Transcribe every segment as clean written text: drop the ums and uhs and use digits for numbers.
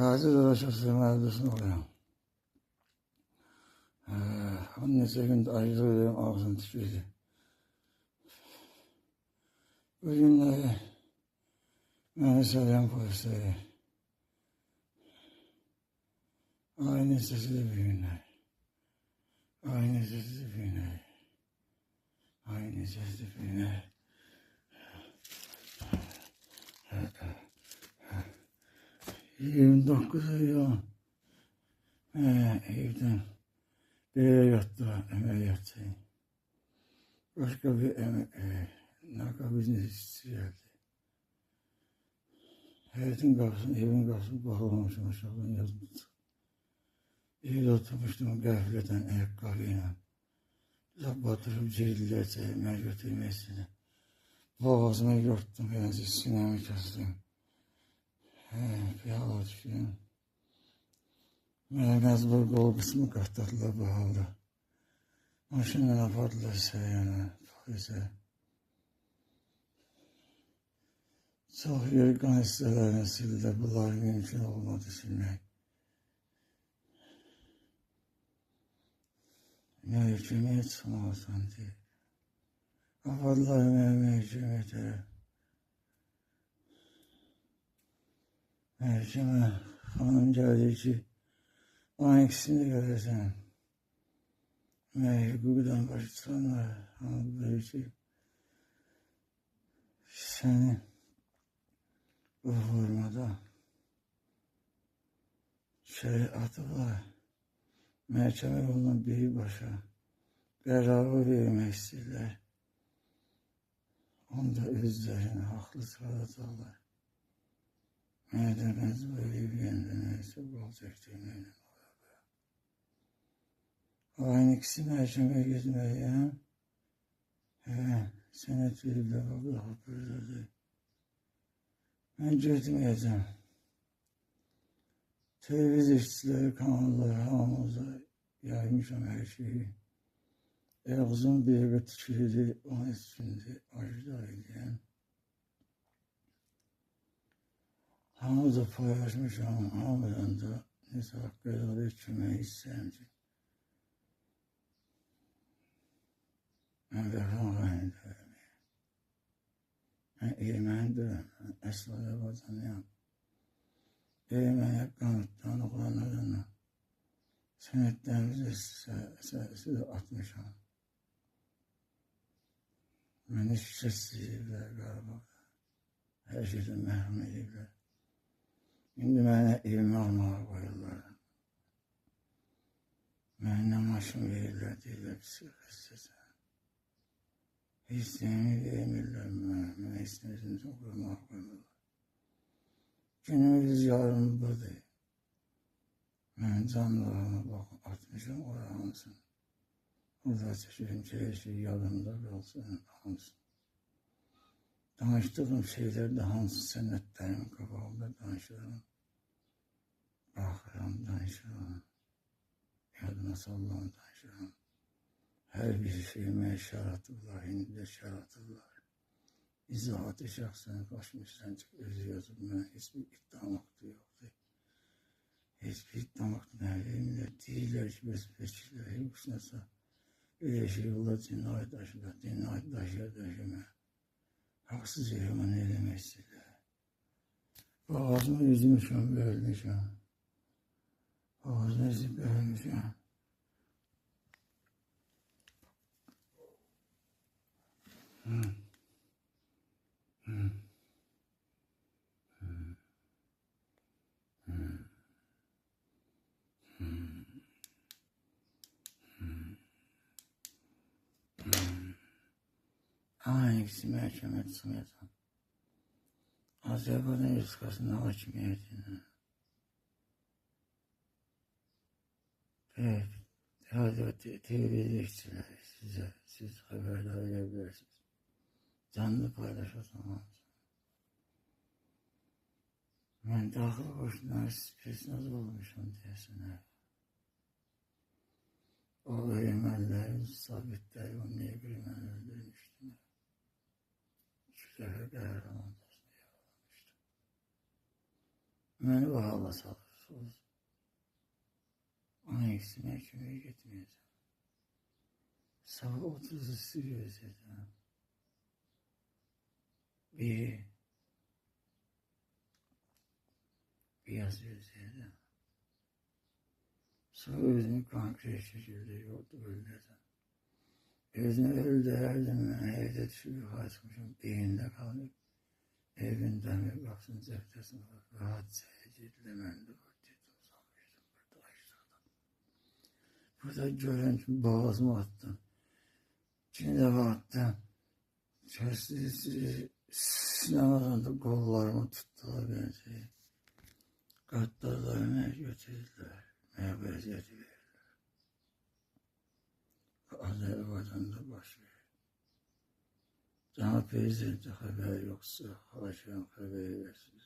Gazi dolaşası mevzusunu oluyor. Onun neçə gün ayrılığım ağzım tükürdü. Bu günləri məni sevən polisləri. Aynı sesli bir günler. Aynı sesli bir günler. Aynı sesli bir günler. 29 ayı evden bir yere yattılar, ameliyattayım. Başka bir narkobiznesi geldi. Hayatın kapısını, evin kapısını bağlamışım aşağıdan yazmıştım. Evde oturmuştum gafleten ayakkabıyla. Laf batırıp cildilete, mercot yemesine. Boğazımı yırttım, yani sinemi kestim. Piyala düşüyorum. Mənə məcbur qol qısmı qatladılar bu halda. Maşınla apardılar səyana, polisə. Çox yer qan hissələrini sildi, bunlar mümkün olmadı silmək. Məhkəməyə çıxmaq asan deyil. Apardılar məhkəməyə. Məhkəmə xanım gəldi ki, onun ikisini görürsən. Hüquqdan başı çıxanlar anladılar ki, səni bu formada atıblar. Məhkəmə yolundan birbaşa qərarı vermək istəyirlər. Onda özlərini haqlı çıxaracaqlar. Mənə də məcbur eləyəndə nəysə qalacaq deməklə. Aynı ikisi məhkəməyə getməliyəm. Sənət veriblər, baxıb böylədir. Mən getməyəcəm. Televiziya işçiləri, kanalları, hamımıza yaymışam hər şeyi. Ağzım bir yerə tükürdü, 13 gündür acılar eləyəm. Hamıza paylaşmışam, hamıdan da nəsə haqqı kömək istəyəm ki. Mən vəfan qayındayım. Mən erməniyəm, əsla yabacanıyam. Erməniyə qanıtdan, oğlanlarına sənətlərimizi atmışam. Məni şikəst ediblər Qarabağda. Hər şeydən məhrum ediblər. İndi mənə evimi almağa qoyurlar. Mənə maşın verirlər, deyirlər, psixistəsən. İstəyəni vermirlər mənə, istəyəni qurmağa qoymurlar. Günümüz yarım budur. Mən canlarına baxım, atmışam oraya hamısını. Orada çəkirəm ki, her şey yadımda qalsın, hamısını. Danışdığım şeylər də hansı sənətlərin qabağında danışıram. Baxıram, danışıram. Yadıma sallam, danışıram. Hər bir şeyimə şəratıblar, indi də şəratıblar. İzahatı şəxsən başmışsan ki, özü yazıb, mənə heç bir iddiam haqqı yoxdur. Heç bir iddiam haqqı nəvimlə deyirlər ki, bəs vəkillər, heç nəsə öyle şey olar, cinayət daşılar, cinayət daşıya. Haksız yerime ne demek istediler. Boğazıma üzmüşüm, bölmüşüm. Boğazıma üzüp bölmüşüm. Hangisi məhkəmə çıxmayacaq? Azərbaycan Respublikasının hakimiyyətini. Televiziya işçiləri siz xəbərdar edə bilirsiniz. Canlı paylaşacağım. Mən daxil boşuna spesnaz olmuşam deyəsən. O ermənilərin sabitləri o negri mən öldürmüşdüm. Şükürə qəhrəman olsun, yaralanmışdım. Məni bu hala salır. 30. Onun eksine kime gitmeyeceğim. Sabah 30'u sürüyoruz. Bir yazıyoruz. Sonra özünü konkret şekilde yolda öldürdüm. Özünü öldürerdim. Ben evde düşüp kaçmışım. Beyinde kalıyor. Evin demir kapısının cephesine bak. Rahatça cidlemende oturdum. Sanmıştım burada aşağıda. Burada görünce boğazıma attım. Şimdi baktım. Sinemadan da kollarımı tuttular beni. Katlarlarına götürdüler. Meyveziyeti verirler. Azerbaycan'da başlıyor. Cana Prezident'e haber yoksa, haşan haberi versin.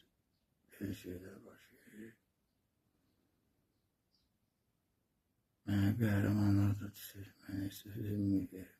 Bir şeyler başlıyor. Bana kahramanlar da düşür. Bana istediğimi verir.